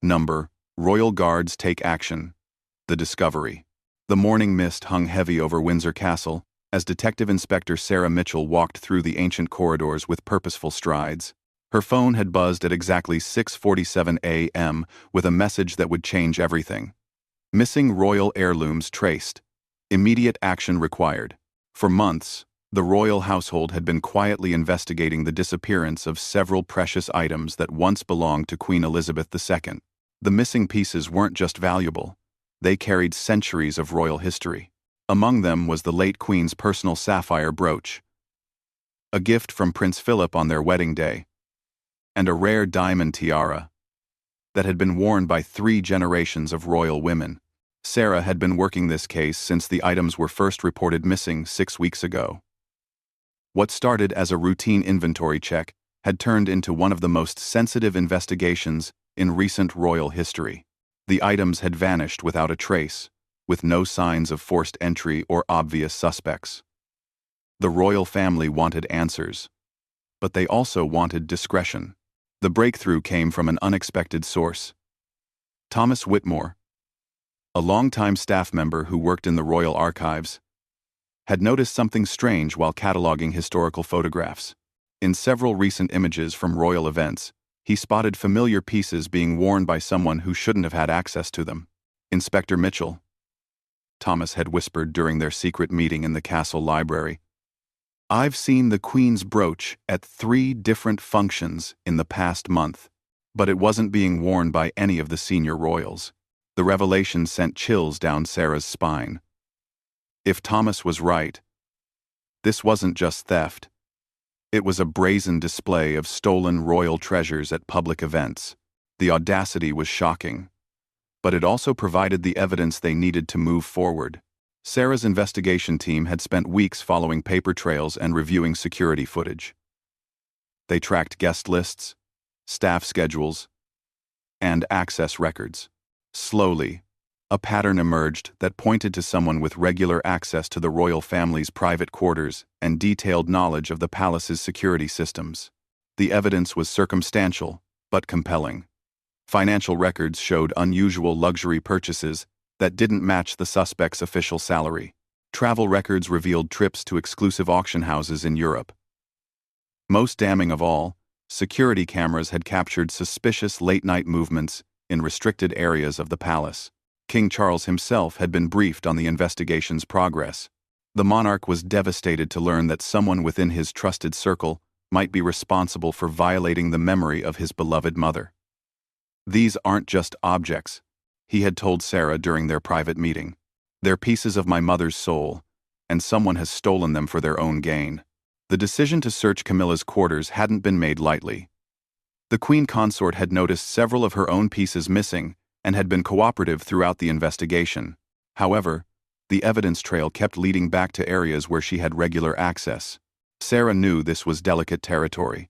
Number: Royal Guards Take Action. The Discovery. The morning mist hung heavy over Windsor Castle as Detective Inspector Sarah Mitchell walked through the ancient corridors with purposeful strides. Her phone had buzzed at exactly 6:47 a.m. with a message that would change everything. Missing royal heirlooms traced. Immediate action required. For months, the royal household had been quietly investigating the disappearance of several precious items that once belonged to Queen Elizabeth II. The missing pieces weren't just valuable. They carried centuries of royal history. Among them was the late Queen's personal sapphire brooch, a gift from Prince Philip on their wedding day, and a rare diamond tiara that had been worn by 3 generations of royal women. Sarah had been working this case since the items were first reported missing 6 weeks ago. What started as a routine inventory check had turned into one of the most sensitive investigations in recent royal history. The items had vanished without a trace, with no signs of forced entry or obvious suspects. The royal family wanted answers, but they also wanted discretion. The breakthrough came from an unexpected source. Thomas Whitmore, a longtime staff member who worked in the Royal Archives, had noticed something strange while cataloging historical photographs. In several recent images from royal events, he spotted familiar pieces being worn by someone who shouldn't have had access to them. "Inspector Mitchell," Thomas had whispered during their secret meeting in the castle library, "I've seen the Queen's brooch at 3 different functions in the past month, but it wasn't being worn by any of the senior royals." The revelation sent chills down Sarah's spine. If Thomas was right, this wasn't just theft. It was a brazen display of stolen royal treasures at public events. The audacity was shocking, but it also provided the evidence they needed to move forward. Sarah's investigation team had spent weeks following paper trails and reviewing security footage. They tracked guest lists, staff schedules, and access records. Slowly, a pattern emerged that pointed to someone with regular access to the royal family's private quarters and detailed knowledge of the palace's security systems. The evidence was circumstantial, but compelling. Financial records showed unusual luxury purchases that didn't match the suspect's official salary. Travel records revealed trips to exclusive auction houses in Europe. Most damning of all, security cameras had captured suspicious late-night movements in restricted areas of the palace. King Charles himself had been briefed on the investigation's progress. The monarch was devastated to learn that someone within his trusted circle might be responsible for violating the memory of his beloved mother. "These aren't just objects," he had told Sarah during their private meeting. "They're pieces of my mother's soul, and someone has stolen them for their own gain." The decision to search Camilla's quarters hadn't been made lightly. The Queen Consort had noticed several of her own pieces missing and had been cooperative throughout the investigation. However, the evidence trail kept leading back to areas where she had regular access. Sarah knew this was delicate territory.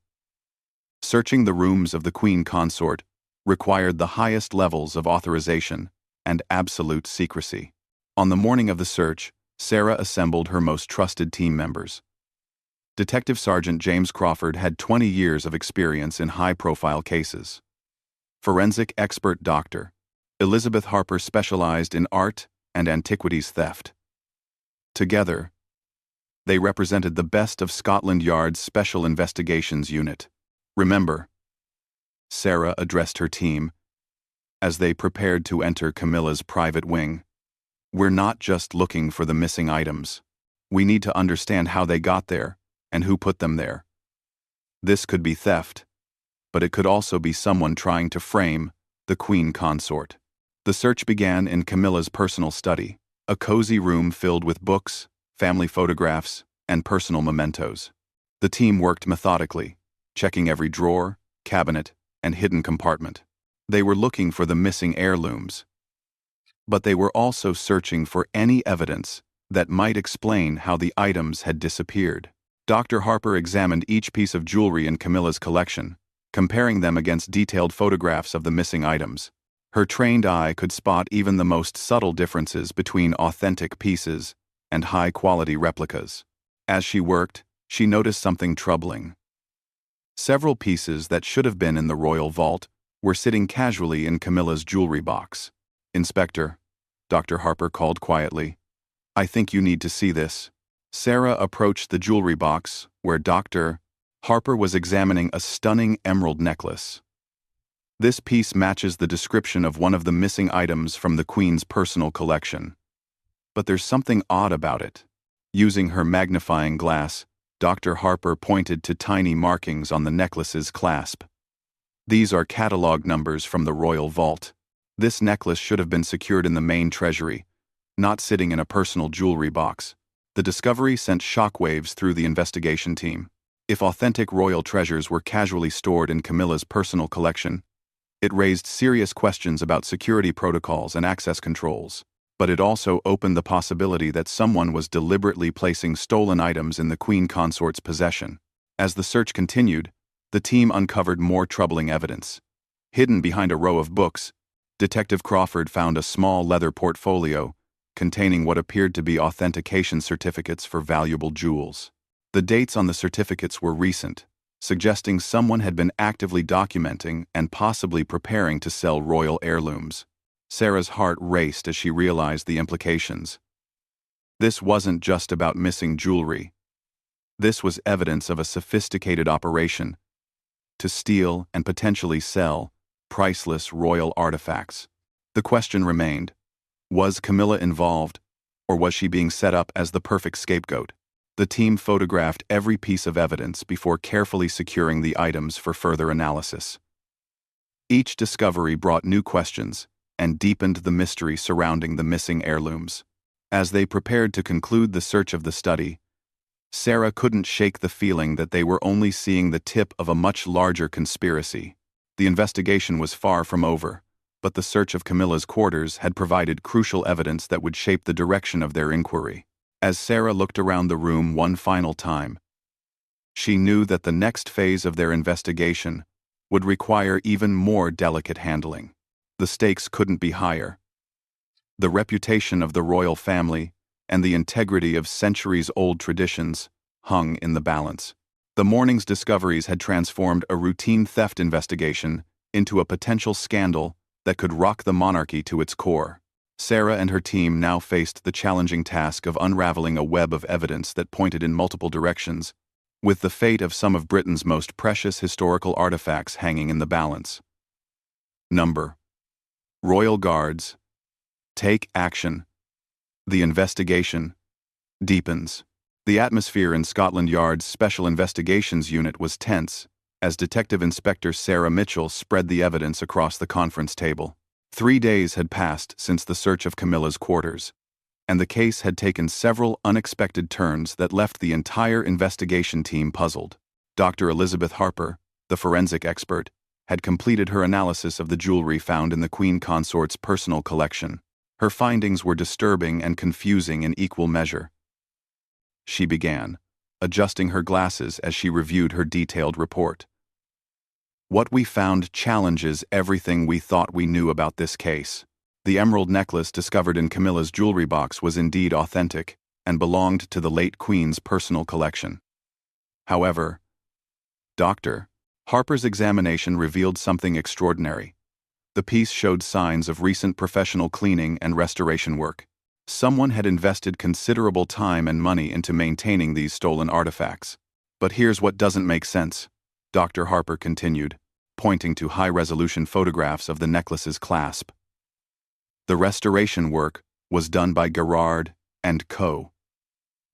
Searching the rooms of the Queen Consort required the highest levels of authorization and absolute secrecy. On the morning of the search, Sarah assembled her most trusted team members. Detective Sergeant James Crawford had 20 years of experience in high-profile cases. Forensic expert Dr. Elizabeth Harper specialized in art and antiquities theft. Together, they represented the best of Scotland Yard's Special Investigations Unit. "Remember," Sarah addressed her team as they prepared to enter Camilla's private wing, "we're not just looking for the missing items. We need to understand how they got there and who put them there. This could be theft, but it could also be someone trying to frame the Queen Consort." The search began in Camilla's personal study, a cozy room filled with books, family photographs, and personal mementos. The team worked methodically, checking every drawer, cabinet, and hidden compartment. They were looking for the missing heirlooms, but they were also searching for any evidence that might explain how the items had disappeared. Dr. Harper examined each piece of jewelry in Camilla's collection, comparing them against detailed photographs of the missing items. Her trained eye could spot even the most subtle differences between authentic pieces and high-quality replicas. As she worked, she noticed something troubling. Several pieces that should have been in the royal vault were sitting casually in Camilla's jewelry box. "Inspector," Dr. Harper called quietly, "I think you need to see this." Sarah approached the jewelry box, where Dr. Harper was examining a stunning emerald necklace. This piece matches the description of one of the missing items from the Queen's personal collection. But there's something odd about it. Using her magnifying glass, Dr. Harper pointed to tiny markings on the necklace's clasp. "These are catalog numbers from the royal vault. This necklace should have been secured in the main treasury, not sitting in a personal jewelry box." The discovery sent shockwaves through the investigation team. If authentic royal treasures were casually stored in Camilla's personal collection, it raised serious questions about security protocols and access controls. But it also opened the possibility that someone was deliberately placing stolen items in the Queen Consort's possession. As the search continued, the team uncovered more troubling evidence. Hidden behind a row of books, Detective Crawford found a small leather portfolio containing what appeared to be authentication certificates for valuable jewels. The dates on the certificates were recent, suggesting someone had been actively documenting and possibly preparing to sell royal heirlooms. Sarah's heart raced as she realized the implications. This wasn't just about missing jewelry. This was evidence of a sophisticated operation to steal and potentially sell priceless royal artifacts. The question remained, was Camilla involved, or was she being set up as the perfect scapegoat? The team photographed every piece of evidence before carefully securing the items for further analysis. Each discovery brought new questions and deepened the mystery surrounding the missing heirlooms. As they prepared to conclude the search of the study, Sarah couldn't shake the feeling that they were only seeing the tip of a much larger conspiracy. The investigation was far from over, but the search of Camilla's quarters had provided crucial evidence that would shape the direction of their inquiry. As Sarah looked around the room one final time, she knew that the next phase of their investigation would require even more delicate handling. The stakes couldn't be higher. The reputation of the royal family and the integrity of centuries-old traditions hung in the balance. The morning's discoveries had transformed a routine theft investigation into a potential scandal that could rock the monarchy to its core. Sarah and her team now faced the challenging task of unraveling a web of evidence that pointed in multiple directions, with the fate of some of Britain's most precious historical artifacts hanging in the balance. Number: Royal Guards, take action. The investigation deepens. The atmosphere in Scotland Yard's Special Investigations Unit was tense as Detective Inspector Sarah Mitchell spread the evidence across the conference table. 3 days had passed since the search of Camilla's quarters, and the case had taken several unexpected turns that left the entire investigation team puzzled. Dr. Elizabeth Harper, the forensic expert, had completed her analysis of the jewelry found in the Queen Consort's personal collection. Her findings were disturbing and confusing in equal measure. She began, adjusting her glasses as she reviewed her detailed report. "What we found challenges everything we thought we knew about this case. The emerald necklace discovered in Camilla's jewelry box was indeed authentic and belonged to the late Queen's personal collection. However, Dr. Harper's examination revealed something extraordinary. The piece showed signs of recent professional cleaning and restoration work. Someone had invested considerable time and money into maintaining these stolen artifacts. But here's what doesn't make sense," Dr. Harper continued, pointing to high-resolution photographs of the necklace's clasp. "The restoration work was done by Gerard and Co.,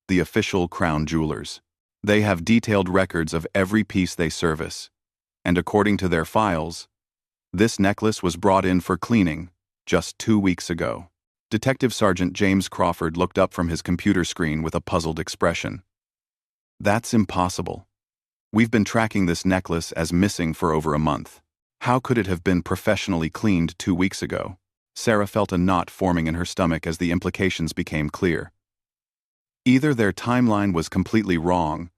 the official crown jewelers. They have detailed records of every piece they service, and according to their files, this necklace was brought in for cleaning just 2 weeks ago." Detective Sergeant James Crawford looked up from his computer screen with a puzzled expression. "That's impossible. We've been tracking this necklace as missing for over a month. How could it have been professionally cleaned 2 weeks ago?" Sarah felt a knot forming in her stomach as the implications became clear. Either their timeline was completely wrong,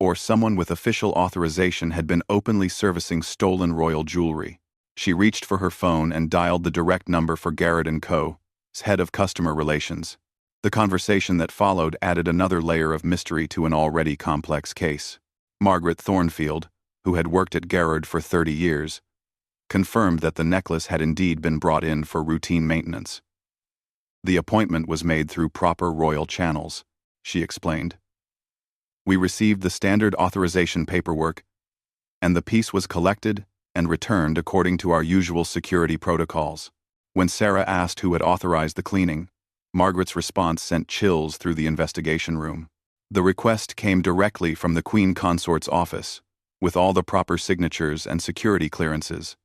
or someone with official authorization had been openly servicing stolen royal jewelry. She reached for her phone and dialed the direct number for Garrett & Co., head of customer relations. The conversation that followed added another layer of mystery to an already complex case. Margaret Thornfield, who had worked at Garrett for 30 years, confirmed that the necklace had indeed been brought in for routine maintenance. The appointment was made through proper royal channels, she explained. We received the standard authorization paperwork, and the piece was collected and returned according to our usual security protocols. When Sarah asked who had authorized the cleaning, Margaret's response sent chills through the investigation room. The request came directly from the Queen Consort's office, with all the proper signatures and security clearances.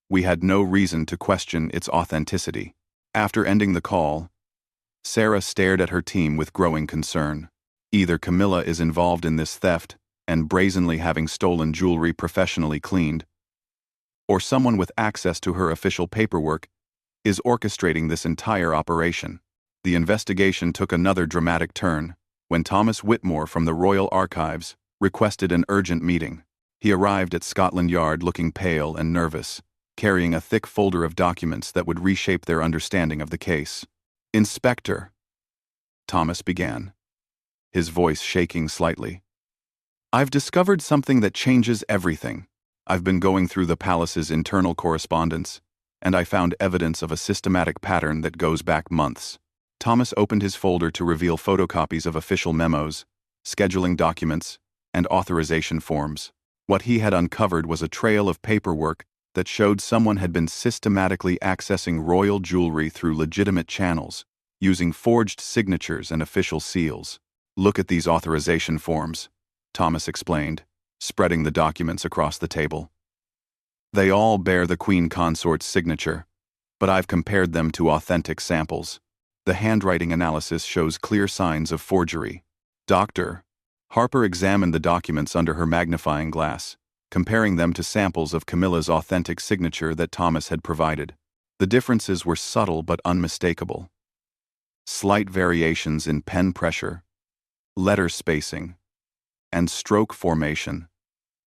We had no reason to question its authenticity. After ending the call, Sarah stared at her team with growing concern. Either Camilla is involved in this theft and brazenly having stolen jewelry professionally cleaned, or someone with access to her official paperwork is orchestrating this entire operation. The investigation took another dramatic turn when Thomas Whitmore from the Royal Archives requested an urgent meeting. He arrived at Scotland Yard looking pale and nervous, carrying a thick folder of documents that would reshape their understanding of the case. "Inspector," Thomas began, his voice shaking slightly. "I've discovered something that changes everything. I've been going through the palace's internal correspondence, and I found evidence of a systematic pattern that goes back months." Thomas opened his folder to reveal photocopies of official memos, scheduling documents, and authorization forms. What he had uncovered was a trail of paperwork that showed someone had been systematically accessing royal jewelry through legitimate channels, using forged signatures and official seals. "Look at these authorization forms," Thomas explained, spreading the documents across the table. "They all bear the Queen Consort's signature, but I've compared them to authentic samples. The handwriting analysis shows clear signs of forgery." Dr. Harper examined the documents under her magnifying glass, comparing them to samples of Camilla's authentic signature that Thomas had provided. The differences were subtle but unmistakable. Slight variations in pen pressure, letter spacing, and stroke formation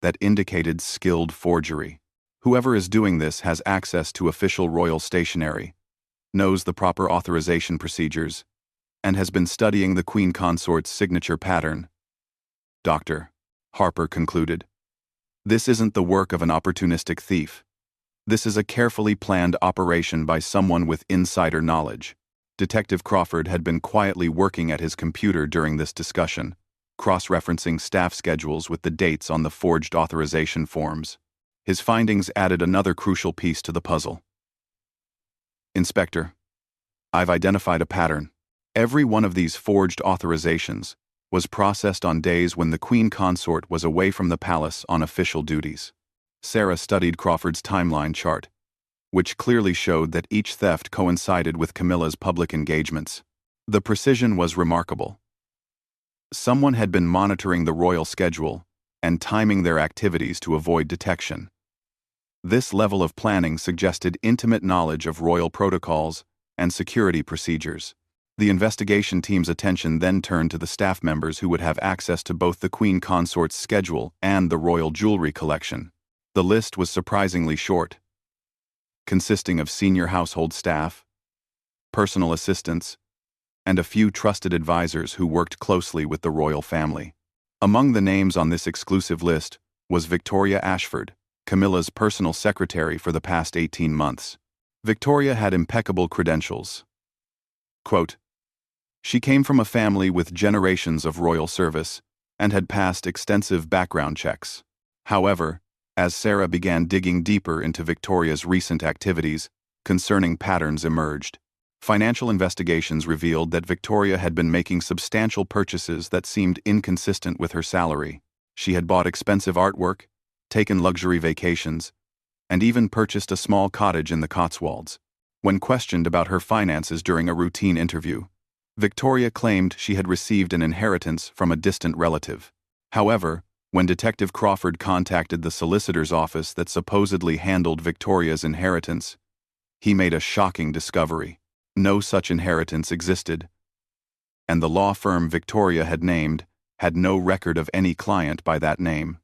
that indicated skilled forgery. Whoever is doing this has access to official royal stationery, knows the proper authorization procedures, and has been studying the Queen Consort's signature pattern. Dr. Harper concluded. "This isn't the work of an opportunistic thief. This is a carefully planned operation by someone with insider knowledge." Detective Crawford had been quietly working at his computer during this discussion, cross-referencing staff schedules with the dates on the forged authorization forms. His findings added another crucial piece to the puzzle. "Inspector, I've identified a pattern. Every one of these forged authorizations was processed on days when the Queen Consort was away from the palace on official duties." Sarah studied Crawford's timeline chart, which clearly showed that each theft coincided with Camilla's public engagements. The precision was remarkable. Someone had been monitoring the royal schedule and timing their activities to avoid detection. This level of planning suggested intimate knowledge of royal protocols and security procedures. The investigation team's attention then turned to the staff members who would have access to both the Queen Consort's schedule and the royal jewelry collection. The list was surprisingly short, consisting of senior household staff, personal assistants, and a few trusted advisors who worked closely with the royal family. Among the names on this exclusive list was Victoria Ashford, Camilla's personal secretary for the past 18 months. Victoria had impeccable credentials. Quote, "She came from a family with generations of royal service and had passed extensive background checks." However, as Sarah began digging deeper into Victoria's recent activities, concerning patterns emerged. Financial investigations revealed that Victoria had been making substantial purchases that seemed inconsistent with her salary. She had bought expensive artwork, taken luxury vacations, and even purchased a small cottage in the Cotswolds. When questioned about her finances during a routine interview, Victoria claimed she had received an inheritance from a distant relative. However, when Detective Crawford contacted the solicitor's office that supposedly handled Victoria's inheritance, he made a shocking discovery. No such inheritance existed, and the law firm Victoria had named had no record of any client by that name.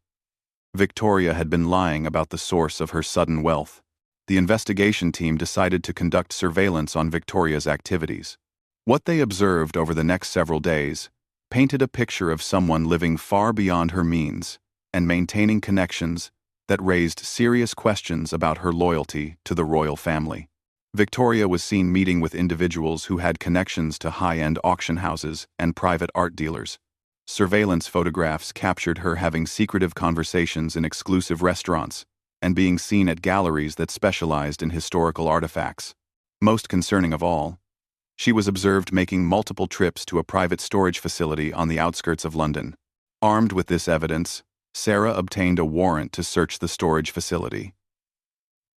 Victoria had been lying about the source of her sudden wealth. The investigation team decided to conduct surveillance on Victoria's activities. What they observed over the next several days painted a picture of someone living far beyond her means and maintaining connections that raised serious questions about her loyalty to the royal family. Victoria was seen meeting with individuals who had connections to high-end auction houses and private art dealers. Surveillance photographs captured her having secretive conversations in exclusive restaurants and being seen at galleries that specialized in historical artifacts. Most concerning of all, she was observed making multiple trips to a private storage facility on the outskirts of London. Armed with this evidence, Sarah obtained a warrant to search the storage facility.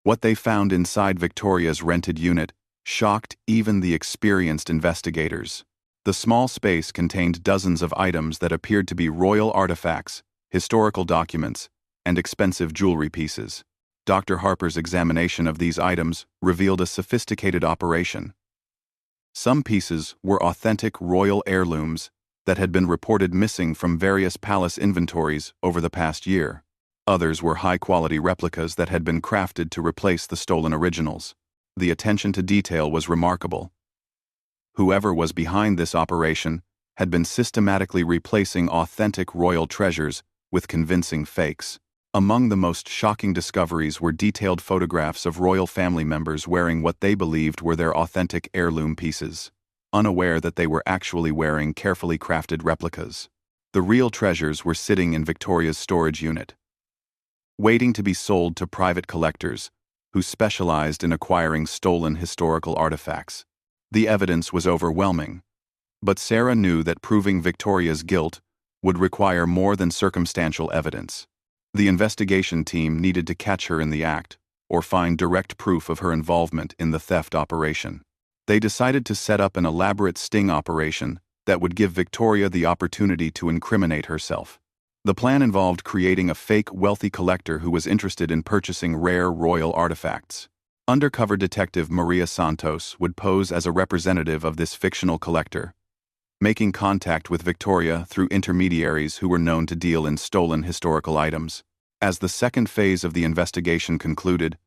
What they found inside Victoria's rented unit shocked even the experienced investigators. The small space contained dozens of items that appeared to be royal artifacts, historical documents, and expensive jewelry pieces. Dr. Harper's examination of these items revealed a sophisticated operation. Some pieces were authentic royal heirlooms that had been reported missing from various palace inventories over the past year. Others were high-quality replicas that had been crafted to replace the stolen originals. The attention to detail was remarkable. Whoever was behind this operation had been systematically replacing authentic royal treasures with convincing fakes. Among the most shocking discoveries were detailed photographs of royal family members wearing what they believed were their authentic heirloom pieces, unaware that they were actually wearing carefully crafted replicas. The real treasures were sitting in Victoria's storage unit, waiting to be sold to private collectors who specialized in acquiring stolen historical artifacts. The evidence was overwhelming, but Sarah knew that proving Victoria's guilt would require more than circumstantial evidence. The investigation team needed to catch her in the act or find direct proof of her involvement in the theft operation. They decided to set up an elaborate sting operation that would give Victoria the opportunity to incriminate herself. The plan involved creating a fake wealthy collector who was interested in purchasing rare royal artifacts. Undercover detective Maria Santos would pose as a representative of this fictional collector, making contact with Victoria through intermediaries who were known to deal in stolen historical items. As the second phase of the investigation concluded,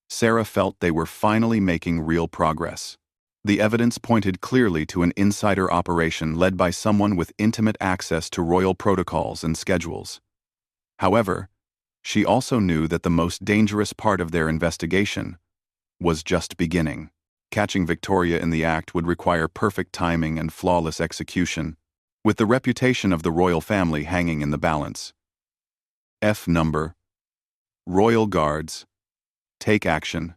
Sarah felt they were finally making real progress. The evidence pointed clearly to an insider operation led by someone with intimate access to royal protocols and schedules. However, she also knew that the most dangerous part of their investigation was just beginning. Catching Victoria in the act would require perfect timing and flawless execution, with the reputation of the royal family hanging in the balance. F number. Royal Guards. Take action.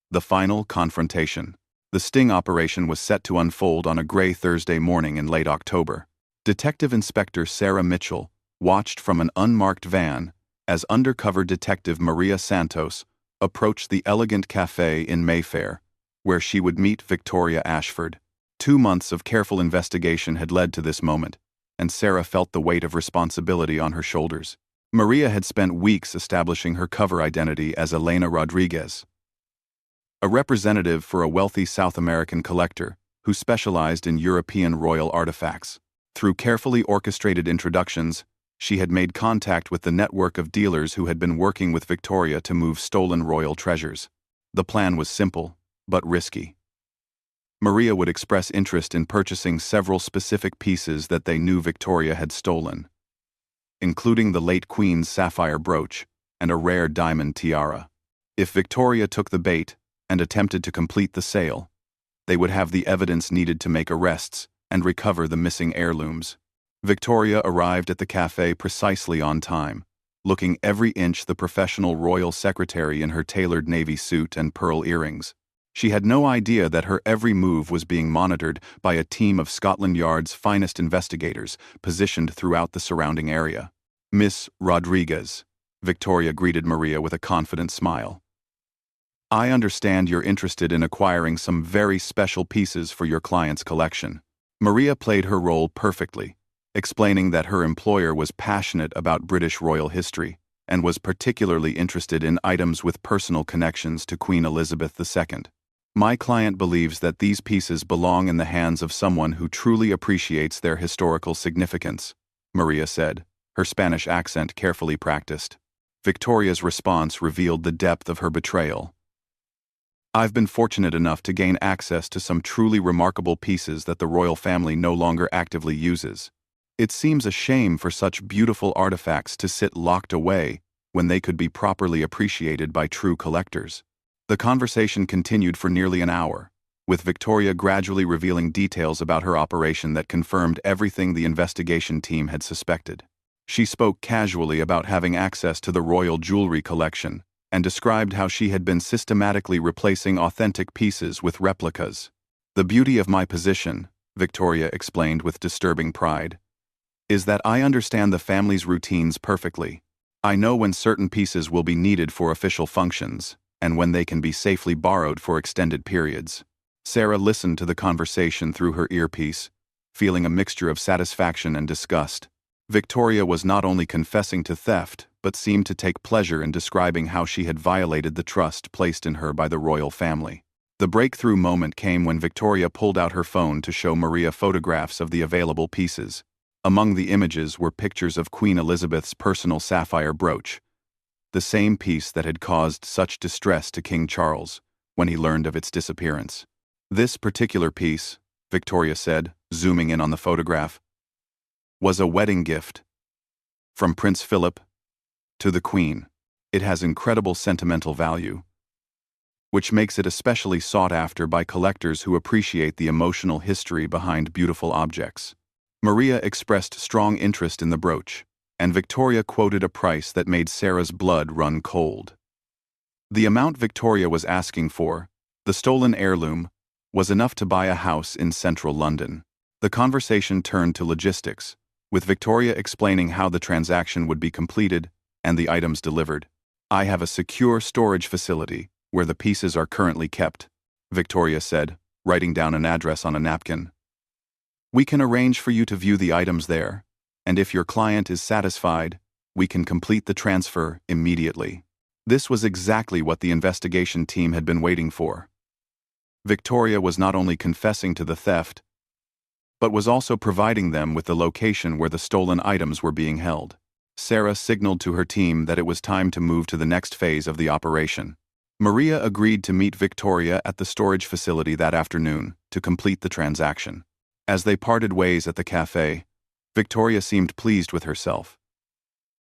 The final confrontation. The sting operation was set to unfold on a gray Thursday morning in late October. Detective Inspector Sarah Mitchell watched from an unmarked van as undercover detective Maria Santos approached the elegant cafe in Mayfair, where she would meet Victoria Ashford. 2 months of careful investigation had led to this moment, and Sarah felt the weight of responsibility on her shoulders. Maria had spent weeks establishing her cover identity as Elena Rodriguez, a representative for a wealthy South American collector who specialized in European royal artifacts. Through carefully orchestrated introductions, she had made contact with the network of dealers who had been working with Victoria to move stolen royal treasures. The plan was simple, but risky. Maria would express interest in purchasing several specific pieces that they knew Victoria had stolen, including the late Queen's sapphire brooch and a rare diamond tiara. If Victoria took the bait and attempted to complete the sale, they would have the evidence needed to make arrests and recover the missing heirlooms. Victoria arrived at the cafe precisely on time, looking every inch the professional royal secretary in her tailored navy suit and pearl earrings. She had no idea that her every move was being monitored by a team of Scotland Yard's finest investigators positioned throughout the surrounding area. "Miss Rodriguez," Victoria greeted Maria with a confident smile. "I understand you're interested in acquiring some very special pieces for your client's collection." Maria played her role perfectly, explaining that her employer was passionate about British royal history and was particularly interested in items with personal connections to Queen Elizabeth II. "My client believes that these pieces belong in the hands of someone who truly appreciates their historical significance," Maria said, her Spanish accent carefully practiced. Victoria's response revealed the depth of her betrayal. "I've been fortunate enough to gain access to some truly remarkable pieces that the royal family no longer actively uses. It seems a shame for such beautiful artifacts to sit locked away when they could be properly appreciated by true collectors. The conversation continued for nearly an hour, with Victoria gradually revealing details about her operation that confirmed everything the investigation team had suspected. She spoke casually about having access to the royal jewelry collection and described how she had been systematically replacing authentic pieces with replicas. "The beauty of my position," Victoria explained with disturbing pride, "is that I understand the family's routines perfectly. I know when certain pieces will be needed for official functions, and when they can be safely borrowed for extended periods." Sarah listened to the conversation through her earpiece, feeling a mixture of satisfaction and disgust. Victoria was not only confessing to theft, but seemed to take pleasure in describing how she had violated the trust placed in her by the royal family. The breakthrough moment came when Victoria pulled out her phone to show Maria photographs of the available pieces. Among the images were pictures of Queen Elizabeth's personal sapphire brooch, the same piece that had caused such distress to King Charles when he learned of its disappearance. "This particular piece," Victoria said, zooming in on the photograph, "was a wedding gift from Prince Philip to the Queen. It has incredible sentimental value, which makes it especially sought after by collectors who appreciate the emotional history behind beautiful objects." Maria expressed strong interest in the brooch, and Victoria quoted a price that made Sarah's blood run cold. The amount Victoria was asking for, the stolen heirloom, was enough to buy a house in central London. The conversation turned to logistics, with Victoria explaining how the transaction would be completed and the items delivered. "I have a secure storage facility where the pieces are currently kept," Victoria said, writing down an address on a napkin. "We can arrange for you to view the items there, and if your client is satisfied, we can complete the transfer immediately." This was exactly what the investigation team had been waiting for. Victoria was not only confessing to the theft, but was also providing them with the location where the stolen items were being held. Sarah signaled to her team that it was time to move to the next phase of the operation. Maria agreed to meet Victoria at the storage facility that afternoon to complete the transaction. As they parted ways at the cafe, Victoria seemed pleased with herself,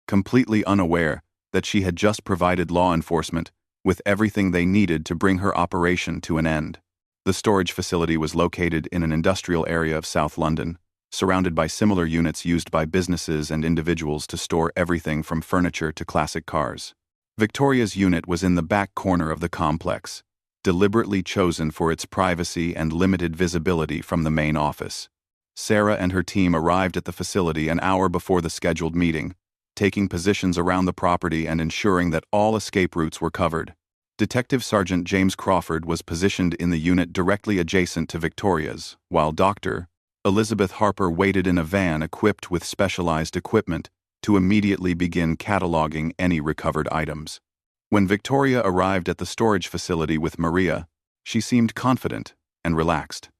completely unaware that she had just provided law enforcement with everything they needed to bring her operation to an end. The storage facility was located in an industrial area of South London, surrounded by similar units used by businesses and individuals to store everything from furniture to classic cars. Victoria's unit was in the back corner of the complex, deliberately chosen for its privacy and limited visibility from the main office. Sarah and her team arrived at the facility an hour before the scheduled meeting, taking positions around the property and ensuring that all escape routes were covered. Detective Sergeant James Crawford was positioned in the unit directly adjacent to Victoria's, while Dr. Elizabeth Harper waited in a van equipped with specialized equipment to immediately begin cataloging any recovered items. When Victoria arrived at the storage facility with Maria, she seemed confident and relaxed.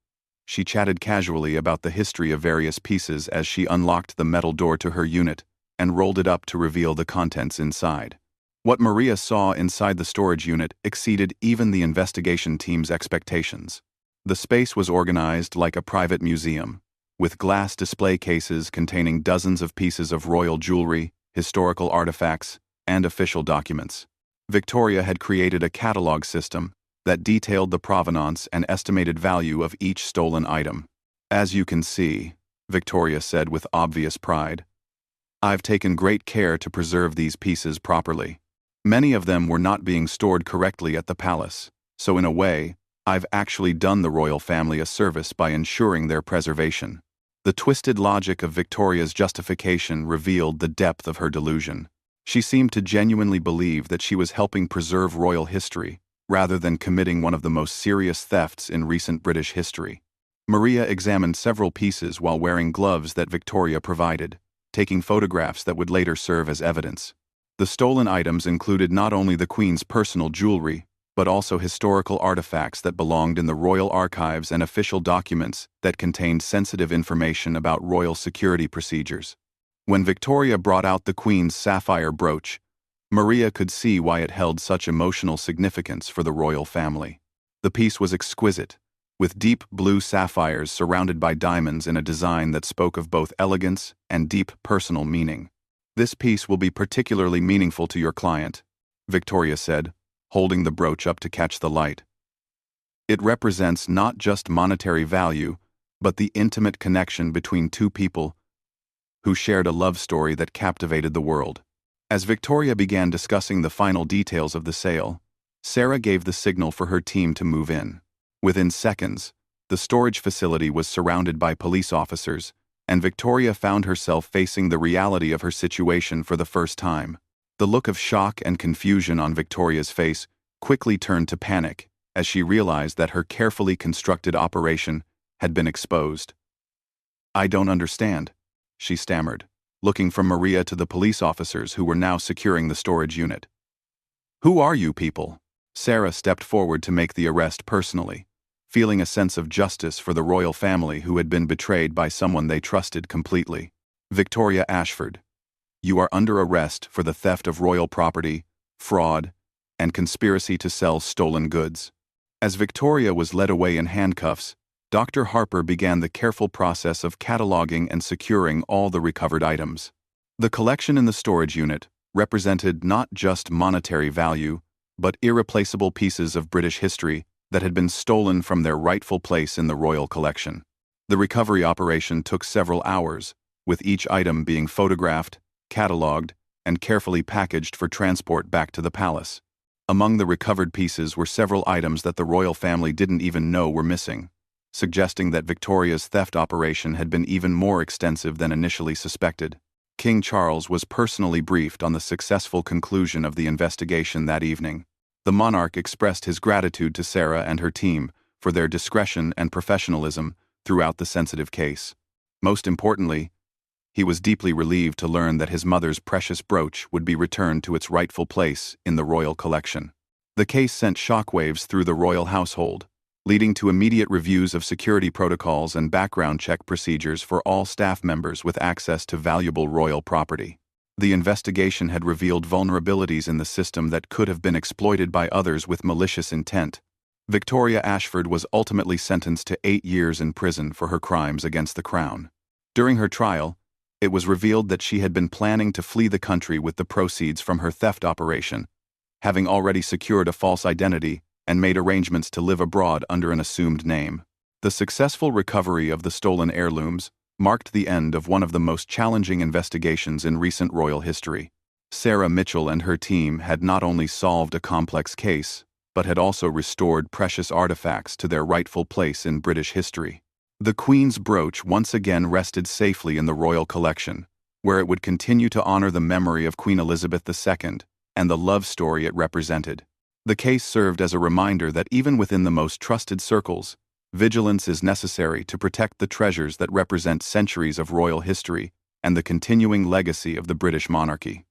She chatted casually about the history of various pieces as she unlocked the metal door to her unit and rolled it up to reveal the contents inside. What Maria saw inside the storage unit exceeded even the investigation team's expectations. The space was organized like a private museum, with glass display cases containing dozens of pieces of royal jewelry, historical artifacts, and official documents. Victoria had created a catalog system that detailed the provenance and estimated value of each stolen item. "As you can see," Victoria said with obvious pride, "I've taken great care to preserve these pieces properly. Many of them were not being stored correctly at the palace, so in a way, I've actually done the royal family a service by ensuring their preservation." The twisted logic of Victoria's justification revealed the depth of her delusion. She seemed to genuinely believe that she was helping preserve royal history, rather than committing one of the most serious thefts in recent British history. Maria examined several pieces while wearing gloves that Victoria provided, taking photographs that would later serve as evidence. The stolen items included not only the Queen's personal jewelry, but also historical artifacts that belonged in the royal archives and official documents that contained sensitive information about royal security procedures. When Victoria brought out the Queen's sapphire brooch, Maria could see why it held such emotional significance for the royal family. The piece was exquisite, with deep blue sapphires surrounded by diamonds in a design that spoke of both elegance and deep personal meaning. This piece will be particularly meaningful to your client, Victoria said, holding the brooch up to catch the light. It represents not just monetary value, but the intimate connection between two people who shared a love story that captivated the world. As Victoria began discussing the final details of the sale, Sarah gave the signal for her team to move in. Within seconds, the storage facility was surrounded by police officers, and Victoria found herself facing the reality of her situation for the first time. The look of shock and confusion on Victoria's face quickly turned to panic as she realized that her carefully constructed operation had been exposed. "I don't understand," she stammered, looking from Maria to the police officers who were now securing the storage unit. "Who are you people?" Sarah stepped forward to make the arrest personally, feeling a sense of justice for the royal family who had been betrayed by someone they trusted completely. "Victoria Ashford, you are under arrest for the theft of royal property, fraud, and conspiracy to sell stolen goods." As Victoria was led away in handcuffs, Dr. Harper began the careful process of cataloging and securing all the recovered items. The collection in the storage unit represented not just monetary value, but irreplaceable pieces of British history that had been stolen from their rightful place in the royal collection. The recovery operation took several hours, with each item being photographed, catalogued, and carefully packaged for transport back to the palace. Among the recovered pieces were several items that the royal family didn't even know were missing, suggesting that Victoria's theft operation had been even more extensive than initially suspected. King Charles was personally briefed on the successful conclusion of the investigation that evening. The monarch expressed his gratitude to Sarah and her team for their discretion and professionalism throughout the sensitive case. Most importantly, he was deeply relieved to learn that his mother's precious brooch would be returned to its rightful place in the royal collection. The case sent shockwaves through the royal household, leading to immediate reviews of security protocols and background check procedures for all staff members with access to valuable royal property. The investigation had revealed vulnerabilities in the system that could have been exploited by others with malicious intent. Victoria Ashford was ultimately sentenced to 8 years in prison for her crimes against the crown. During her trial, it was revealed that she had been planning to flee the country with the proceeds from her theft operation, having already secured a false identity and made arrangements to live abroad under an assumed name. The successful recovery of the stolen heirlooms marked the end of one of the most challenging investigations in recent royal history. Sarah Mitchell and her team had not only solved a complex case, but had also restored precious artifacts to their rightful place in British history. The Queen's brooch once again rested safely in the royal collection, where it would continue to honor the memory of Queen Elizabeth II and the love story it represented. The case served as a reminder that even within the most trusted circles, vigilance is necessary to protect the treasures that represent centuries of royal history and the continuing legacy of the British monarchy.